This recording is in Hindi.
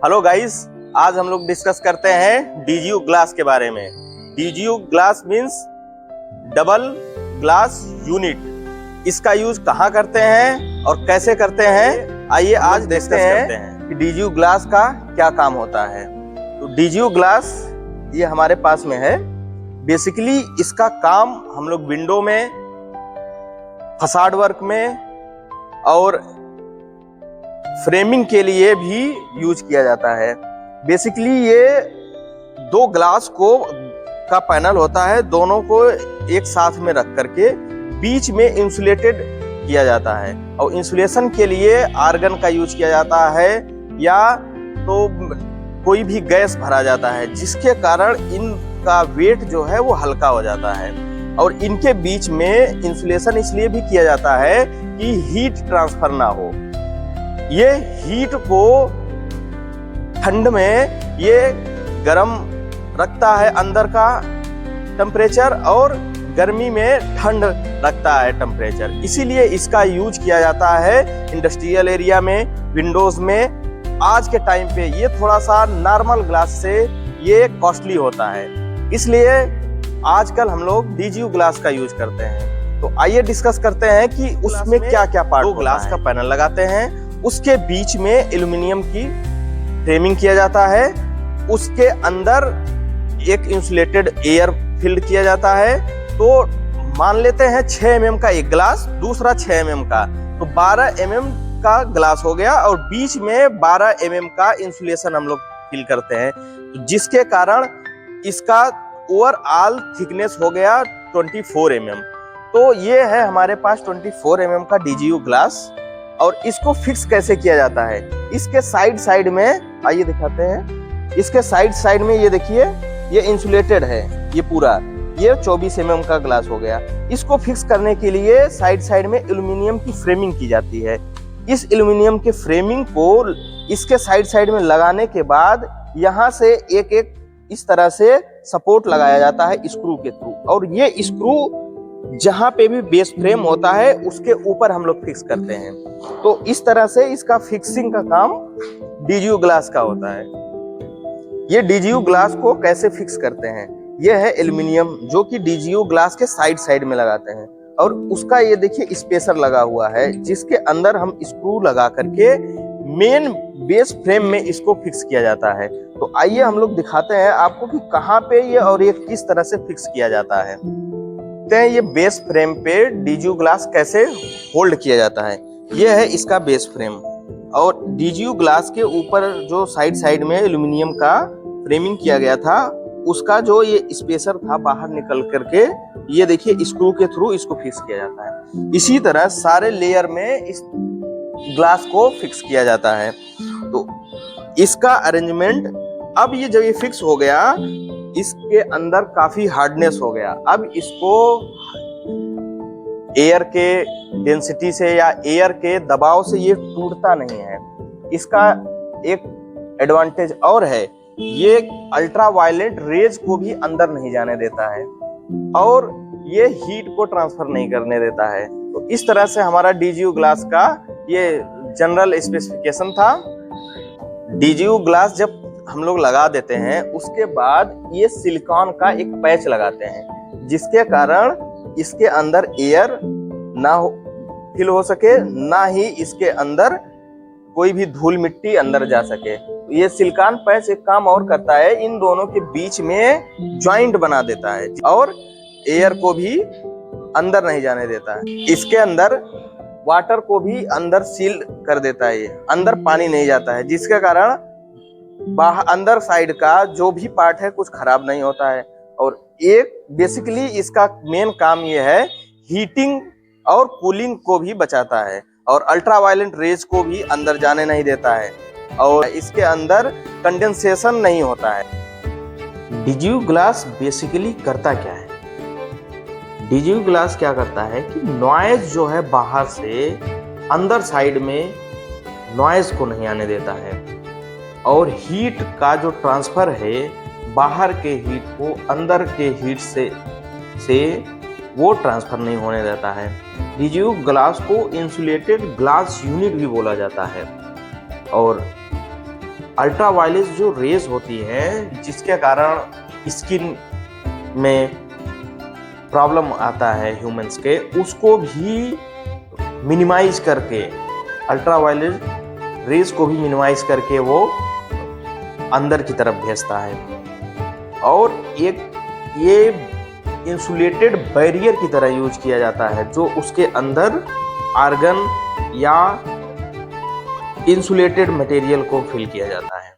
हेलो गाइस, आज हम लोग डिस्कस करते हैं डीजीयू ग्लास के बारे में। DGU glass means double glass unit. इसका यूज कहाँ करते हैं और कैसे करते हैं, आइए आज देखते हैं कि डीजीयू ग्लास का क्या काम होता है। तो डीजीयू ग्लास ये हमारे पास में है। बेसिकली इसका काम हम लोग विंडो में, फसाड वर्क में और फ्रेमिंग के लिए भी यूज किया जाता है। बेसिकली ये दो ग्लास का पैनल होता है, दोनों को एक साथ में रख करके बीच में इंसुलेटेड किया जाता है और इंसुलेशन के लिए आर्गन का यूज किया जाता है या तो कोई भी गैस भरा जाता है, जिसके कारण इनका वेट जो है वो हल्का हो जाता है। और इनके बीच में इंसुलेशन इसलिए भी किया जाता है कि हीट ट्रांसफर ना हो। ये हीट को ठंड में ये गर्म रखता है अंदर का टेम्परेचर और गर्मी में ठंड रखता है टेम्परेचर। इसीलिए इसका यूज किया जाता है इंडस्ट्रियल एरिया में, विंडोज में। आज के टाइम पे ये थोड़ा सा नॉर्मल ग्लास से ये कॉस्टली होता है, इसलिए आजकल हम लोग डीजीयू ग्लास का यूज करते हैं। तो आइए डिस्कस करते हैं कि उसमें क्या क्या पार्ट होता है। ग्लास का पैनल लगाते हैं, उसके बीच में एल्यूमिनियम की फ्रेमिंग किया जाता है, उसके अंदर एक इंसुलेटेड एयर फिल्ड किया जाता है। तो मान लेते हैं 6 mm का एक ग्लास, दूसरा 6 mm का, तो 12 mm का ग्लास हो गया और बीच में 12 mm का इंसुलेशन हम लोग फिल करते हैं, तो जिसके कारण इसका ओवरऑल थिकनेस हो गया 24 mm। तो ये है हमारे पास 24 mm का डीजीयू ग्लास। और इसको फिक्स कैसे किया जाता है, इसके साइड में आइए दिखाते हैं। इसके साइड में ये देखिए, ये इंसुलेटेड है, ये पूरा, ये 24 mm का ग्लास हो गया। इसको फिक्स करने के लिए साइड में एल्यूमिनियम की फ्रेमिंग की जाती है। इस एल्यूमिनियम के फ्रेमिंग को इसके साइड में लगाने के बाद यहाँ से एक इस तरह से सपोर्ट लगाया जाता है स्क्रू के थ्रू, और ये स्क्रू जहां पे भी बेस फ्रेम होता है उसके ऊपर हम लोग फिक्स करते हैं। तो इस तरह से इसका फिक्सिंग का काम डीजीयू ग्लास का होता है। ये डीजीयू ग्लास को कैसे फिक्स करते हैं, ये है एल्यूमिनियम जो कि डीजीयू ग्लास के साइड में लगाते हैं, और उसका ये देखिए स्पेसर लगा हुआ है, जिसके अंदर हम स्क्रू लगा करके मेन बेस फ्रेम में इसको फिक्स किया जाता है। तो आइए हम लोग दिखाते हैं आपको कि कहाँ पे ये और ये किस तरह से फिक्स किया जाता है। ये बेस फ्रेम पे डीजीयू ग्लास कैसे होल्ड किया जाता है। ये है इसका बेस फ्रेम, और डीजीयू ग्लास के ऊपर जो साइड में एल्यूमिनियम का फ्रेमिंग किया गया था, उसका जो ये स्पेसर था बाहर निकल करके ये देखिए स्क्रू के थ्रू इसको फिक्स किया जाता है। इसी तरह सारे लेयर में इस ग्लास को फिक्स किया जाता है। तो इसका अरेंजमेंट, अब ये जब ये फिक्स हो गया, इसके अंदर काफी हार्डनेस हो गया। अब इसको एयर के डेंसिटी से या एयर के दबाव से ये टूटता नहीं है। इसका एक एडवांटेज और है, ये अल्ट्रा वायलेट रेज को भी अंदर नहीं जाने देता है और ये हीट को ट्रांसफर नहीं करने देता है। तो इस तरह से हमारा डीजीयू ग्लास का ये जनरल स्पेसिफिकेशन था। डीजीयू ग्लास जब हम लोग लगा देते हैं, उसके बाद ये सिलिकॉन का एक पैच लगाते हैं, जिसके कारण इसके अंदर एयर ना फिल हो सके, ना ही इसके अंदर कोई भी धूल मिट्टी अंदर जा सके। ये सिलिकॉन पैच एक काम और करता है, इन दोनों के बीच में जॉइंट बना देता है और एयर को भी अंदर नहीं जाने देता है। इसके अंदर वाटर को भी अंदर सील कर देता है, ये अंदर पानी नहीं जाता है, जिसके कारण बाहर अंदर साइड का जो भी पार्ट है कुछ खराब नहीं होता है। और एक बेसिकली इसका मेन काम ये है, हीटिंग और कूलिंग को भी बचाता है और अल्ट्रावायलेट रेज को भी अंदर जाने नहीं देता है, और इसके अंदर कंडेंसेशन नहीं होता है। डीजीयू ग्लास बेसिकली करता क्या है, डीजीयू ग्लास क्या करता है कि नॉइज जो है बाहर से अंदर साइड में नॉइज को नहीं आने देता है, और हीट का जो ट्रांसफर है बाहर के हीट को अंदर के हीट से वो ट्रांसफर नहीं होने देता है। डीजीयू ग्लास को इंसुलेटेड ग्लास यूनिट भी बोला जाता है। और अल्ट्रावायलेट जो रेज होती है जिसके कारण स्किन में प्रॉब्लम आता है ह्यूमंस के, उसको भी मिनिमाइज करके, अल्ट्रावायलेट रेज को भी मिनिमाइज करके वो अंदर की तरफ भेजता है। और एक ये इंसुलेटेड बैरियर की तरह यूज किया जाता है, जो उसके अंदर आर्गन या इंसुलेटेड मटेरियल को फिल किया जाता है।